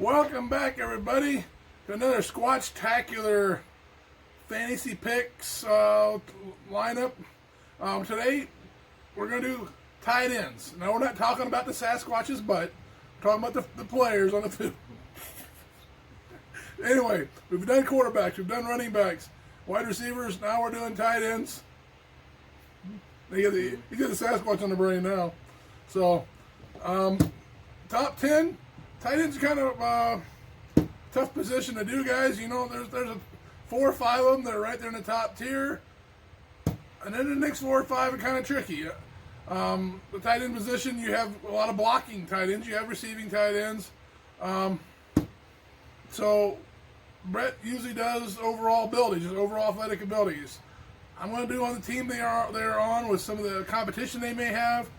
Welcome back, everybody, to another Squatch-tacular fantasy picks lineup. Today, we're going to do tight ends. Now, we're not talking about the Sasquatch's butt. We're talking about the players on the field. Anyway, we've done quarterbacks. We've done running backs. Wide receivers. Now we're doing tight ends. You get the Sasquatch on the brain now. So, top 10. Tight end's kind of tough position to do, guys. You know, there's 4 or 5 of them that are right there in the top tier. And then the next 4 or 5 are kind of tricky. The tight end position, you have a lot of blocking tight ends. You have receiving tight ends. So Brett usually does overall abilities, just overall athletic abilities. I'm going to do on the team they're on with some of the competition they may have.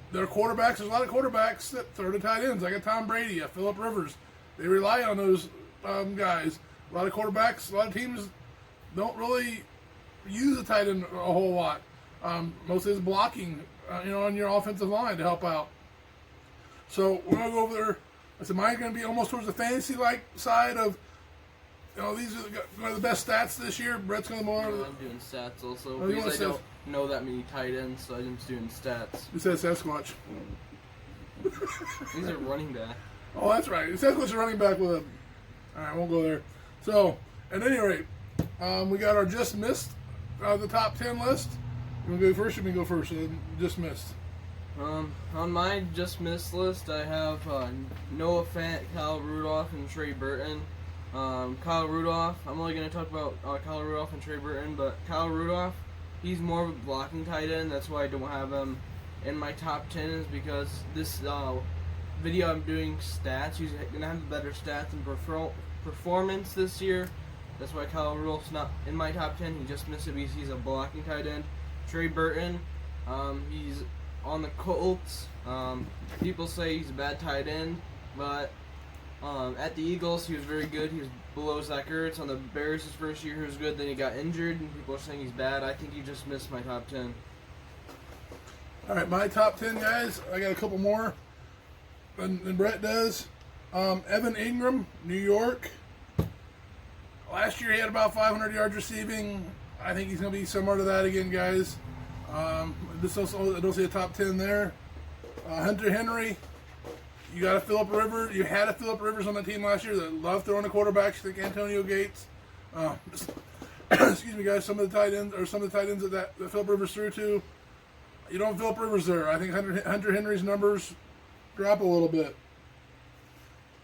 Their quarterbacks, there's a lot of quarterbacks that throw to tight ends. Like a Tom Brady, a Phillip Rivers. They rely on those guys. A lot of quarterbacks, a lot of teams don't really use a tight end a whole lot. Mostly it's blocking, on your offensive line to help out. So we're going to go over there. I said mine's going to be almost towards the fantasy-like side of, these are the best stats this year. Brett's going to more. I'm doing stats also because I don't know that many tight ends, so I'm just doing stats. You said Sasquatch. He's a running back. Oh, that's right. Sasquatch is a running back with a. All right, won't go there. So, at any rate, we got our just missed the top 10 list. You want to go first? You can go first. Just missed. On my just missed list, I have Noah Fant, Kyle Rudolph, and Trey Burton. Kyle Rudolph, I'm only going to talk about Kyle Rudolph and Trey Burton, but Kyle Rudolph, he's more of a blocking tight end. That's why I don't have him in my top 10, is because this video I'm doing stats. He's going to have better stats and performance this year. That's why Kyle Rudolph's not in my top 10. He just missed it because he's a blocking tight end. Trey Burton, he's on the Colts. People say he's a bad tight end, but at the Eagles, he was very good. He was below Zach Ertz. On the Bears, his first year, he was good. Then he got injured, and people are saying he's bad. I think he just missed my top 10. All right, my top 10 guys. I got a couple more than Brett does. Evan Ingram, New York. Last year, he had about 500 yards receiving. I think he's going to be similar to that again, guys. I don't see a top 10 there. Hunter Henry. You got a Phillip Rivers. You had a Phillip Rivers on the team last year that loved throwing the quarterbacks. Like Antonio Gates. Excuse me, guys. Some of the tight ends that Phillip Rivers threw to. You don't have Phillip Rivers there. I think Hunter Henry's numbers drop a little bit.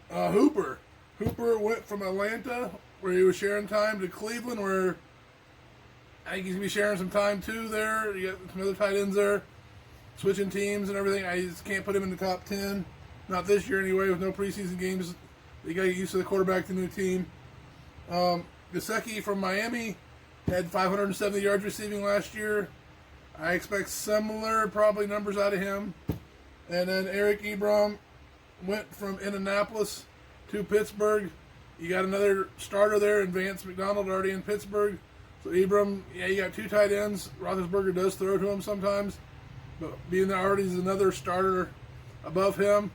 Hooper went from Atlanta, where he was sharing time, to Cleveland, where I think he's gonna be sharing some time too. There, you got some other tight ends there, switching teams and everything. I just can't put him in the top 10. Not this year anyway, with no preseason games. You got to get used to the quarterback, the new team. Gesicki from Miami had 570 yards receiving last year. I expect similar probably numbers out of him. And then Eric Ebron went from Indianapolis to Pittsburgh. You got another starter there, and Vance McDonald already in Pittsburgh. So Ebron, you got 2 tight ends. Roethlisberger does throw to him sometimes, but being there already is another starter above him.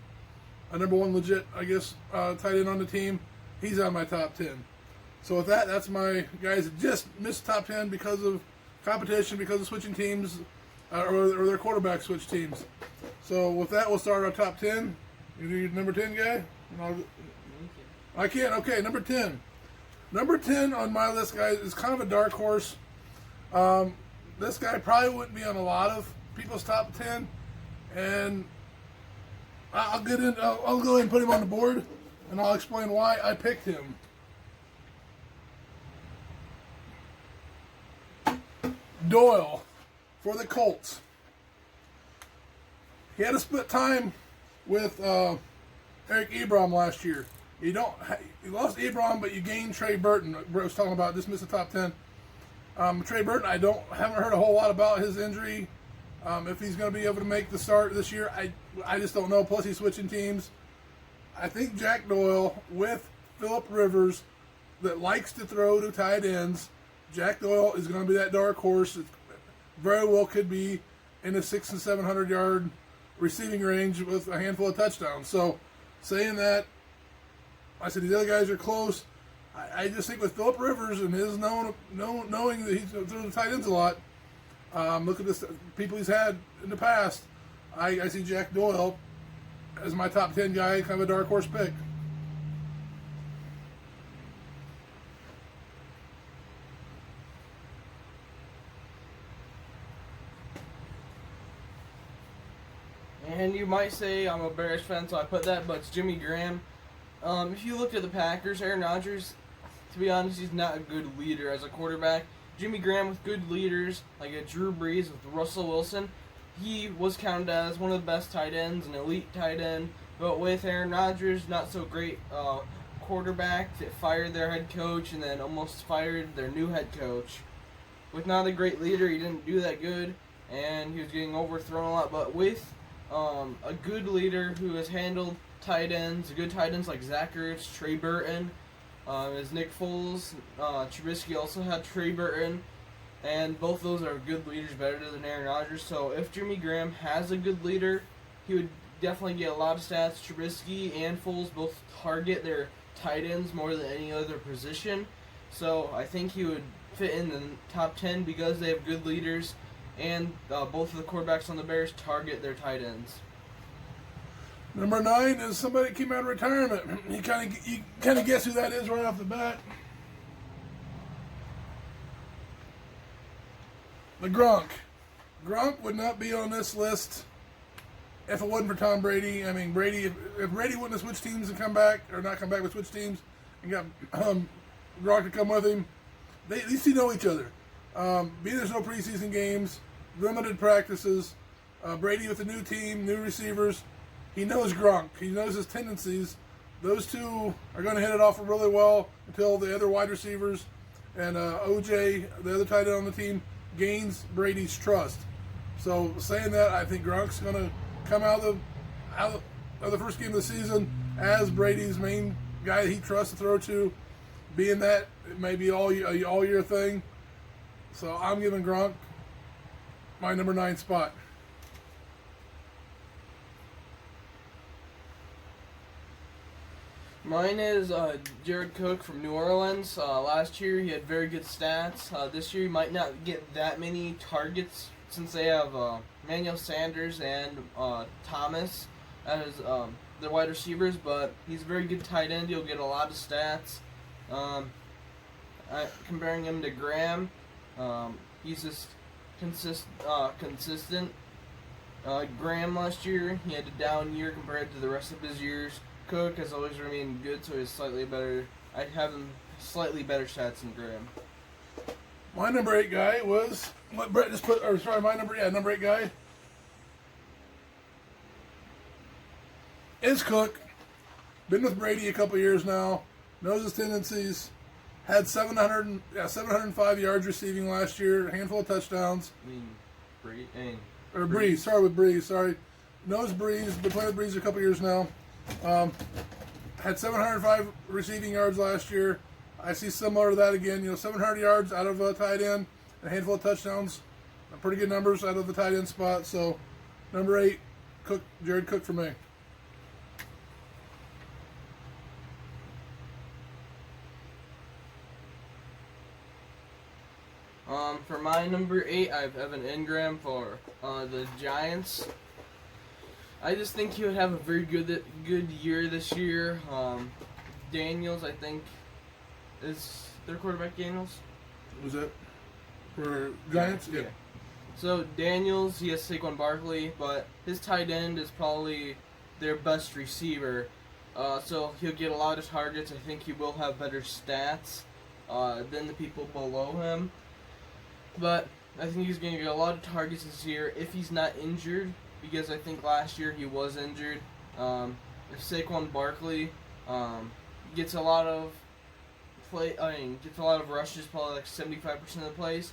A number 1 legit, I guess, tight end on the team. He's on my top 10. So with that, that's my guys that just missed top 10 because of competition, because of switching teams, or their quarterback switch teams. So with that, we'll start our top 10. You do your number 10 guy? I can't. Okay, number 10. Number 10 on my list, guys, is kind of a dark horse. This guy probably wouldn't be on a lot of people's top 10, and I'll go ahead and put him on the board, and I'll explain why I picked him. Doyle for the Colts. He had a split time with Eric Ebron last year. You lost Ebron, but you gained Trey Burton. Brett was talking about just missed the top 10. Trey Burton, haven't heard a whole lot about his injury. If he's going to be able to make the start this year, I just don't know. Plus, he's switching teams. I think Jack Doyle with Phillip Rivers, that likes to throw to tight ends. Jack Doyle is going to be that dark horse. It very well could be in the 600 and 700 yard receiving range with a handful of touchdowns. So, saying that, I said these other guys are close. I just think with Phillip Rivers and his knowing that he's through the tight ends a lot, look at this people he's had in the past. I see Jack Doyle as my top 10 guy, kind of a dark horse pick. And you might say I'm a Bears fan, so I put that, but it's Jimmy Graham. If you look at the Packers, Aaron Rodgers, to be honest, he's not a good leader as a quarterback. Jimmy Graham with good leaders, like a Drew Brees with Russell Wilson, he was counted as one of the best tight ends, an elite tight end. But with Aaron Rodgers, not so great quarterback that fired their head coach and then almost fired their new head coach. With not a great leader, he didn't do that good, and he was getting overthrown a lot. But with a good leader who has handled tight ends, good tight ends like Zach Ertz, Trey Burton, as Nick Foles, Trubisky also had Trey Burton, and both those are good leaders, better than Aaron Rodgers. So if Jimmy Graham has a good leader, he would definitely get a lot of stats. Trubisky and Foles both target their tight ends more than any other position, so I think he would fit in the top 10 because they have good leaders, and both of the quarterbacks on the Bears target their tight ends. Number 9 is somebody that came out of retirement. You kind of guess who that is right off the bat. The Gronk. Gronk would not be on this list if it wasn't for Tom Brady. I mean, Brady. If Brady wouldn't have switched teams and come back, or not come back, but switch teams and got Gronk to come with him, they at least know each other. Being there's no preseason games, limited practices. Brady with a new team, new receivers. He knows Gronk. He knows his tendencies. Those two are going to hit it off really well until the other wide receivers and OJ, the other tight end on the team, gains Brady's trust. So saying that, I think Gronk's going to come out of the first game of the season as Brady's main guy that he trusts to throw to. Being that it may be all year thing. So I'm giving Gronk my number 9 spot. Mine is Jared Cook from New Orleans. Last year he had very good stats. This year he might not get that many targets since they have Emmanuel Sanders and Thomas as the wide receivers, but he's a very good tight end. He'll get a lot of stats. Comparing him to Graham, he's just consistent. Graham last year, he had a down year compared to the rest of his years. Cook has always remained good, so he's slightly better. I have him slightly better stats than Graham. My number 8 guy was what Brett just put. Or sorry, my number 8 guy is Cook. Been with Brady a couple years now. Knows his tendencies. Had 705 yards receiving last year. A handful of touchdowns. Breeze. Sorry, with Breeze. Sorry. Knows Breeze. Been playing with Breeze a couple years now. Had 705 receiving yards last year. I see similar to that again. 700 yards out of a tight end, a handful of touchdowns, pretty good numbers out of the tight end spot. So, number 8, Cook, Jared Cook for me. For my number 8, I have Evan Ingram for the Giants. I just think he would have a very good year this year. Daniels, I think, is their quarterback. Daniels. Was that for Giants? Yeah. So Daniels, he has Saquon Barkley, but his tight end is probably their best receiver. So he'll get a lot of targets. I think he will have better stats than the people below him. But I think he's going to get a lot of targets this year if he's not injured, because I think last year he was injured. If Saquon Barkley gets a lot of rushes, probably like 75% of the plays.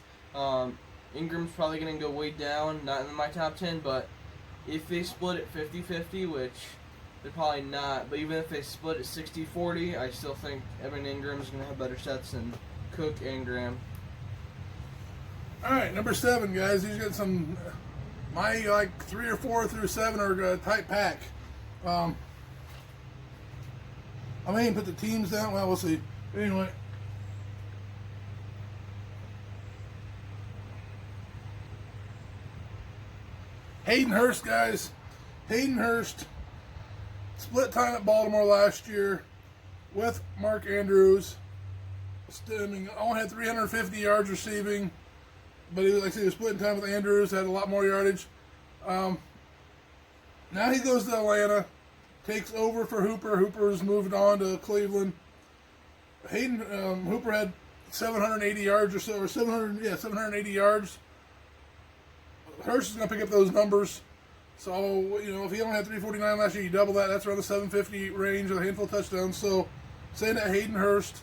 Ingram's probably going to go way down, not in my top 10, but if they split it 50-50, which they're probably not, but even if they split it 60-40, I still think Evan Ingram is going to have better stats than Cook and Graham. All right, number 7, guys. He's got some. My 3 or 4 through 7 are a tight pack. I may even put the teams down. Well, we'll see. Anyway. Hayden Hurst, guys. Hayden Hurst split time at Baltimore last year with Mark Andrews. Only had 350 yards receiving, but he was, like I said, he was splitting time with Andrews, had a lot more yardage. Now he goes to Atlanta, takes over for Hooper. Hooper's moved on to Cleveland. Hooper had 780 yards or so, or 780 yards. Hurst is going to pick up those numbers. So, if he only had 349 last year, you double that. That's around the 750 range with a handful of touchdowns. So, saying that Hayden Hurst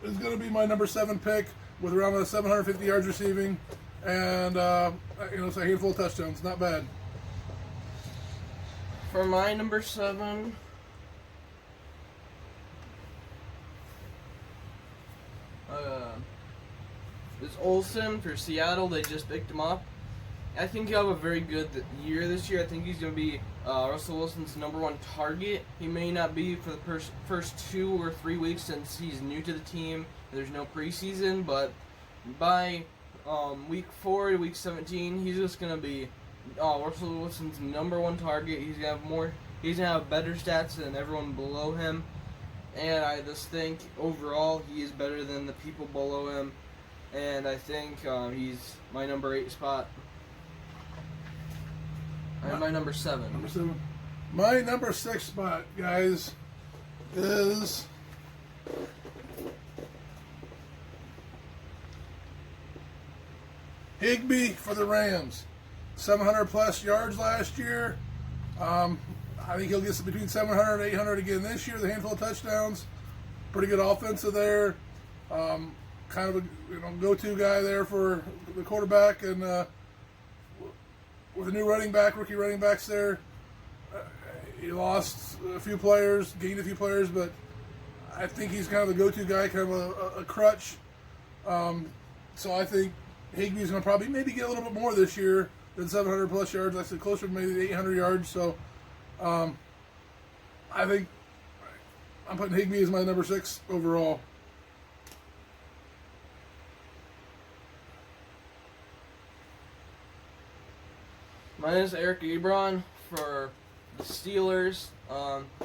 is going to be my number 7 pick with around the 750 yards receiving and, it's a handful of touchdowns. Not bad. For my number 7, is Olsen for Seattle. They just picked him up. I think he'll have a very good year this year. I think he's going to be Russell Wilson's number 1 target. He may not be for the first 2 or 3 weeks since he's new to the team. There's no preseason, but by week 4 to week 17, he's just going to be Russell Wilson's number 1 target. He's going to have better stats than everyone below him. And I just think overall he is better than the people below him. And I think he's my number 8 spot. And my number 7. Number 7. My number 6 spot, guys, is Higbee for the Rams. 700 plus yards last year. I think he'll get between 700 and 800 again this year. The handful of touchdowns. Pretty good offensive there. Kind of a go-to guy there for the quarterback, and with a new rookie running backs there, he lost a few players, gained a few players, but I think he's kind of the go-to guy, kind of a crutch. So I think Higbee's going to probably maybe get a little bit more this year than 700 plus yards. I said closer to maybe 800 yards. So I think I'm putting Higbee as my number 6 overall. Mine is Eric Ebron for the Steelers.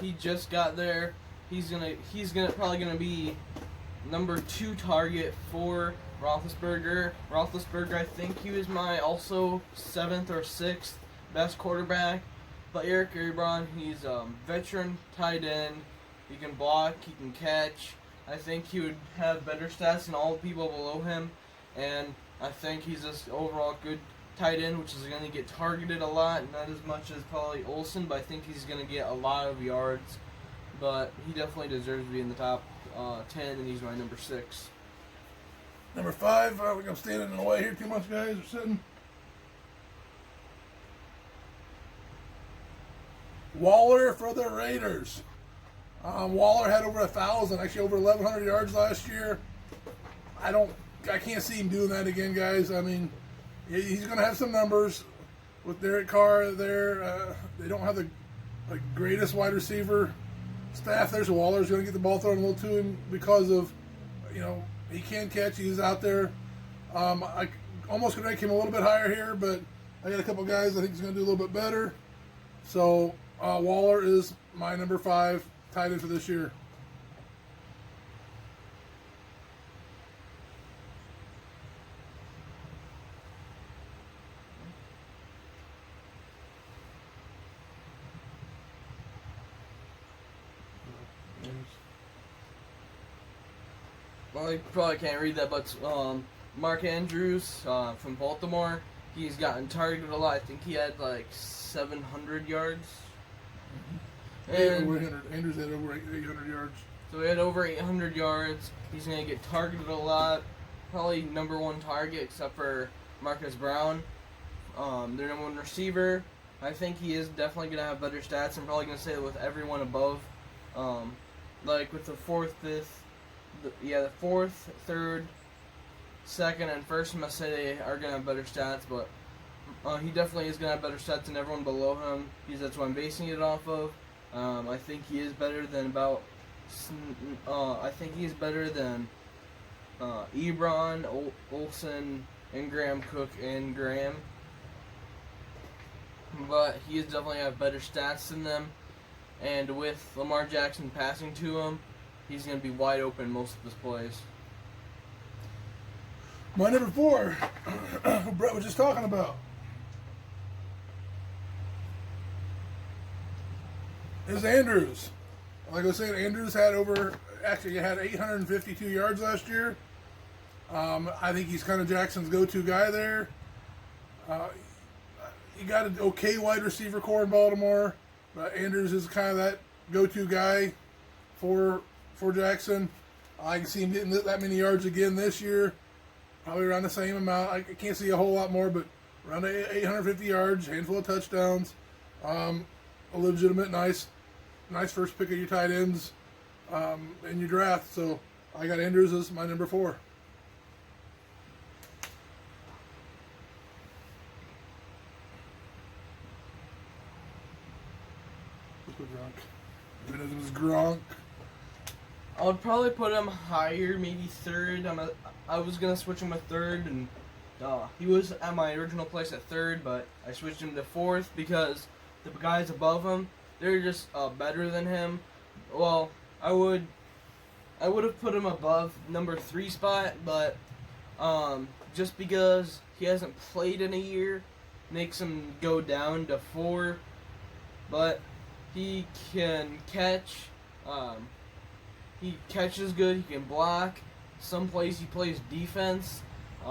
He just got there. He's probably gonna be number 2 target for Roethlisberger. Roethlisberger, I think he was my also 7th or 6th best quarterback. But Eric Ebron, he's a veteran tight end. He can block, he can catch. I think he would have better stats than all the people below him. And I think he's just overall good tight end, which is going to get targeted a lot, not as much as probably Olsen, but I think he's going to get a lot of yards. But he definitely deserves to be in the top 10, and he's my number 6. Number 5, I think I'm standing in the way here too much, guys. We're sitting. Waller for the Raiders. Waller had over 1,000, actually over 1,100 yards last year. I can't see him doing that again, guys. I mean, he's going to have some numbers with Derek Carr there. They don't have the greatest wide receiver staff there, so Waller's going to get the ball thrown a little to him because of, he can catch. He's out there. I almost could rank him a little bit higher here, but I got a couple guys I think he's going to do a little bit better. So Waller is my number 5 tight end for this year. Well, you probably can't read that, but Mark Andrews from Baltimore, he's gotten targeted a lot. I think he had 700 yards. And Andrews had over 800 yards. So he had over 800 yards. He's going to get targeted a lot. Probably number 1 target, except for Marcus Brown. Their number 1 receiver. I think he is definitely going to have better stats. I'm probably going to say that with everyone above. With the 4th, 5th. The 4th, 3rd, 2nd, and 1st, I'm going to say they are going to have better stats, but he definitely is going to have better stats than everyone below him, because that's what I'm basing it off of. I think he is better than about I think he's better than Ebron, Olsen, Ingram, Cook, and Graham. But he's definitely have better stats than them. And with Lamar Jackson passing to him, he's going to be wide open most of his plays. My number 4, who Brett was just talking about, is Andrews. Like I was saying, Andrews had 852 yards last year. I think he's kind of Jackson's go-to guy there. You got an okay wide receiver core in Baltimore, but Andrews is kind of that go-to guy for Jackson. I can see him getting that many yards again this year. Probably around the same amount. I can't see a whole lot more, but around 850 yards, handful of touchdowns. A legitimate, nice first pick of your tight ends in your draft. So I got Andrews as my number 4. Gronk. His name is Gronk. I would probably put him higher, maybe 3rd. I was gonna switch him with 3rd, and he was at my original place at 3rd, but I switched him to 4th because the guys above him, they're just better than him. Well, I would have put him above number 3 spot, but just because he hasn't played in a year makes him go down to 4. But he can catch. He catches good. He can block. Some plays he plays defense.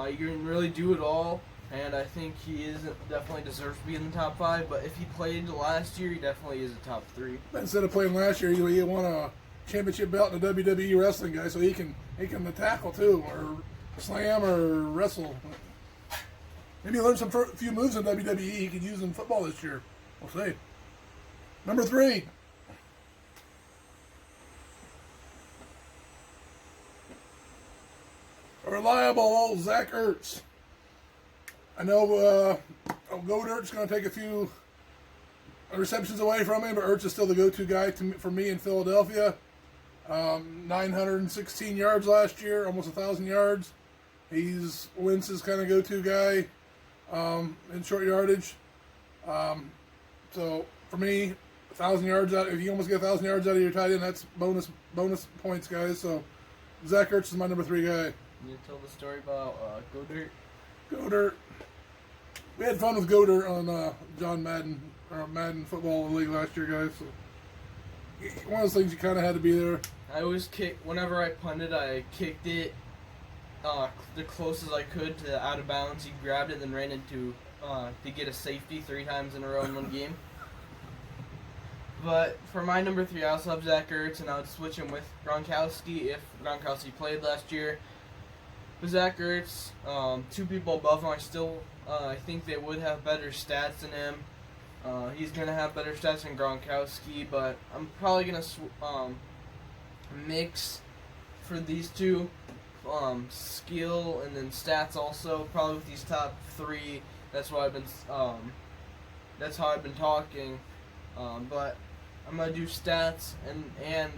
He can really do it all, and I think he definitely deserves to be in the top 5. But if he played last year, he definitely is a top 3. Instead of playing last year, he won a championship belt in the WWE wrestling guy, so he can tackle too, or slam or wrestle. Maybe learn some few moves in WWE he could use in football this year. We'll see. Number 3. A reliable old Zach Ertz. I know Goddard's going to take a few receptions away from him, but Ertz is still the go-to guy for me in Philadelphia. 916 yards last year, almost 1,000 yards. He's Wentz's kind of go-to guy in short yardage. So for me, 1,000 yards out. If you almost get 1,000 yards out of your tight end, that's bonus points, guys. So Zach Ertz is my number 3 guy. You tell the story about Goddard. Goddard. We had fun with Goddard on John Madden Football League last year, guys. So one of those things you kind of had to be there. I always whenever I punted, I kicked it the closest I could to out of bounds. He grabbed it and then ran into to get a safety 3 times in a row in one game. But for my number 3, I also have Zach Ertz, and I would switch him with Gronkowski if Gronkowski played last year. With Zach Ertz, 2 people above him, I think they would have better stats than him. He's going to have better stats than Gronkowski, but I'm probably going to mix for these 2, skill and then stats also, probably with these top 3. That's how I've been talking. But I'm going to do stats and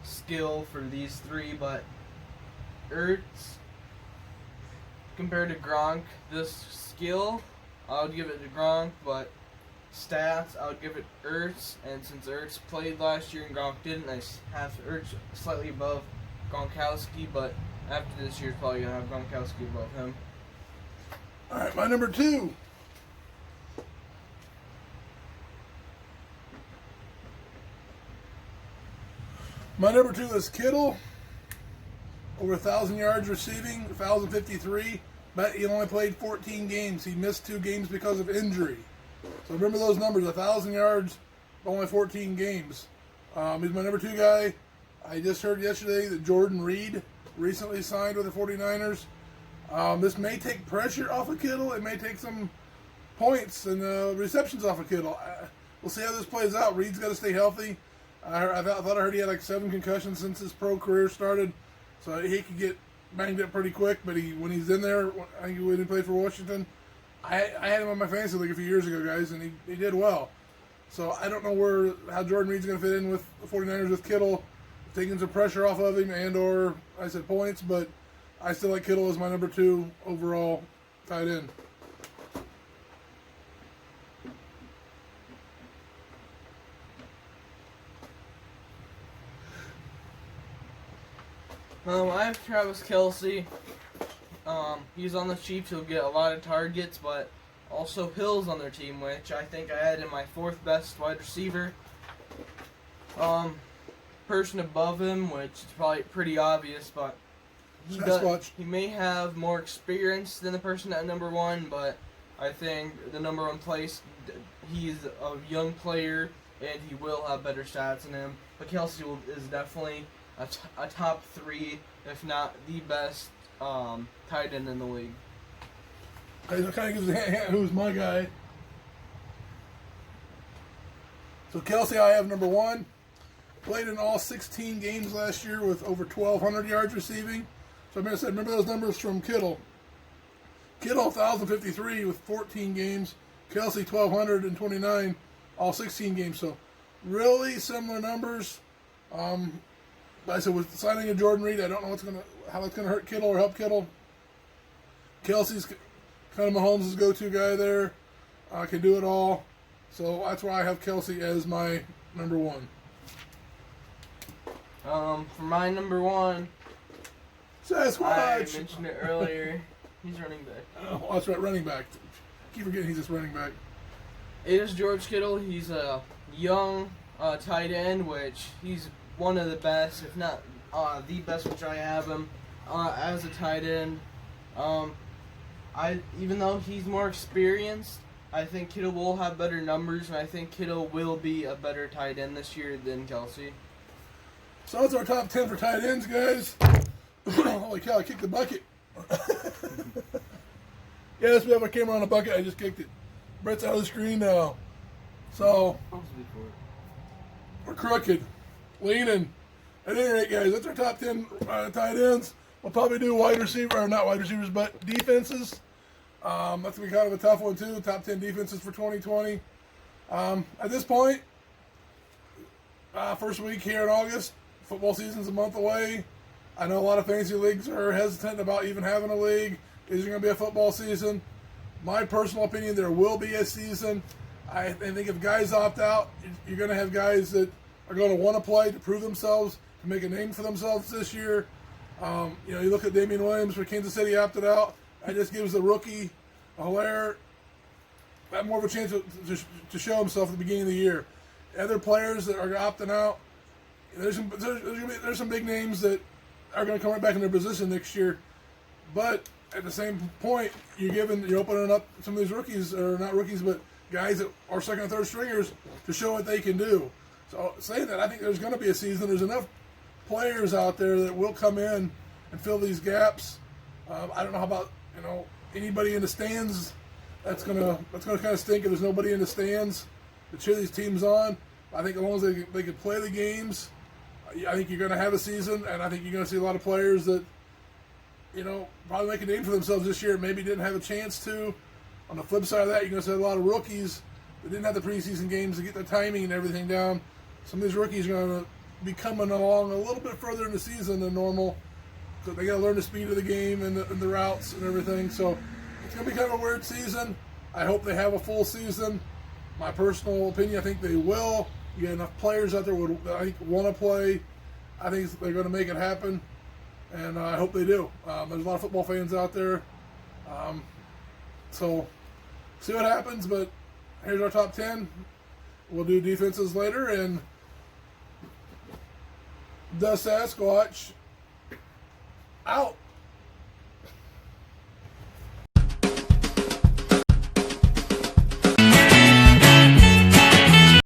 skill for these 3, but Ertz compared to Gronk, this skill, I would give it to Gronk, but stats, I would give it Ertz, and since Ertz played last year and Gronk didn't, I have Ertz slightly above Gronkowski, but after this year, probably going to have Gronkowski above him. Alright, my number 2. My number 2 is Kittle. Over 1,000 yards receiving, 1,053. But he only played 14 games. He missed 2 games because of injury. So remember those numbers, 1,000 yards, only 14 games. He's my number 2 guy. I just heard yesterday that Jordan Reed recently signed with the 49ers. This may take pressure off of Kittle. It may take some points and receptions off of Kittle. We'll see how this plays out. Reed's got to stay healthy. I thought I heard he had like 7 concussions since his pro career started. So he could get banged up pretty quick, but when he's in there, I think when he played for Washington, I had him on my fantasy league a few years ago, guys, and he did well. So I don't know how Jordan Reed's going to fit in with the 49ers with Kittle. taking some pressure off of him and or I said points, but I still like Kittle as my number 2 overall tight end. I have Travis Kelce. He's on the Chiefs. He'll get a lot of targets, but also Hill's on their team, which I think I had in my 4th best wide receiver. Person above him, which is probably pretty obvious, but Sasquatch. he may have more experience than the person at number 1, but I think the number 1 place, he's a young player, and he will have better stats than him. But Kelce is definitely a top 3, if not the best tight end in the league. Kind of gives a hint who's my guy. So Kelce, I have number 1. Played in all 16 games last year with over 1,200 yards receiving. So remember those numbers from Kittle. Kittle 1,053 with 14 games. Kelce 1,229, all 16 games. So really similar numbers. But I said with signing of Jordan Reed, I don't know how it's gonna hurt Kittle or help Kittle. Kelce's kind of Mahomes' go-to guy there. Can do it all. So that's why I have Kelce as my number 1. For my number 1, Sasquatch! I mentioned it earlier. He's running back. Oh, that's right, running back. Keep forgetting he's just running back. It is George Kittle. He's a young tight end, which he's one of the best, if not the best, which I have him as a tight end. Even though he's more experienced, I think Kittle will have better numbers, and I think Kittle will be a better tight end this year than Kelce. So that's our top 10 for tight ends, guys. Holy cow, I kicked the bucket. Yes, we have our camera on a bucket. I just kicked it. Brett's out of the screen now. So, we're crooked. Leaning. At any rate, guys, that's our top 10 tight ends. We'll probably do wide receiver, or not wide receivers, but defenses. That's going to be kind of a tough one, too. Top 10 defenses for 2020. At this point, first week here in August, football season's a month away. I know a lot of fantasy leagues are hesitant about even having a league. Is there going to be a football season? My personal opinion, there will be a season. I think if guys opt out, you're going to have guys that are going to want to play to prove themselves, to make a name for themselves this year. You look at Damian Williams for Kansas City opted out. That just gives the rookie, Hilaire, more of a chance to show himself at the beginning of the year. Other players that are opting out, there's some big names that are going to come right back in their position next year. But at the same point, you're opening up some of these rookies, or not rookies, but guys that are second and third stringers to show what they can do. So saying that, I think there's going to be a season. There's enough players out there that will come in and fill these gaps. I don't know how about anybody in the stands. That's gonna kind of stink if there's nobody in the stands to cheer these teams on. I think as long as they can play the games, I think you're going to have a season, and I think you're going to see a lot of players that probably make a name for themselves this year. Maybe didn't have a chance to. On the flip side of that, you're going to see a lot of rookies that didn't have the preseason games to get the timing and everything down. Some of these rookies are going to be coming along a little bit further in the season than normal. So they got to learn the speed of the game and the routes and everything. So it's going to be kind of a weird season. I hope they have a full season. My personal opinion, I think they will. You got enough players out there that I think want to play. I think they're going to make it happen, and I hope they do. There's a lot of football fans out there. So see what happens, but here's our top 10. We'll do defenses later, and the Sasquatch out.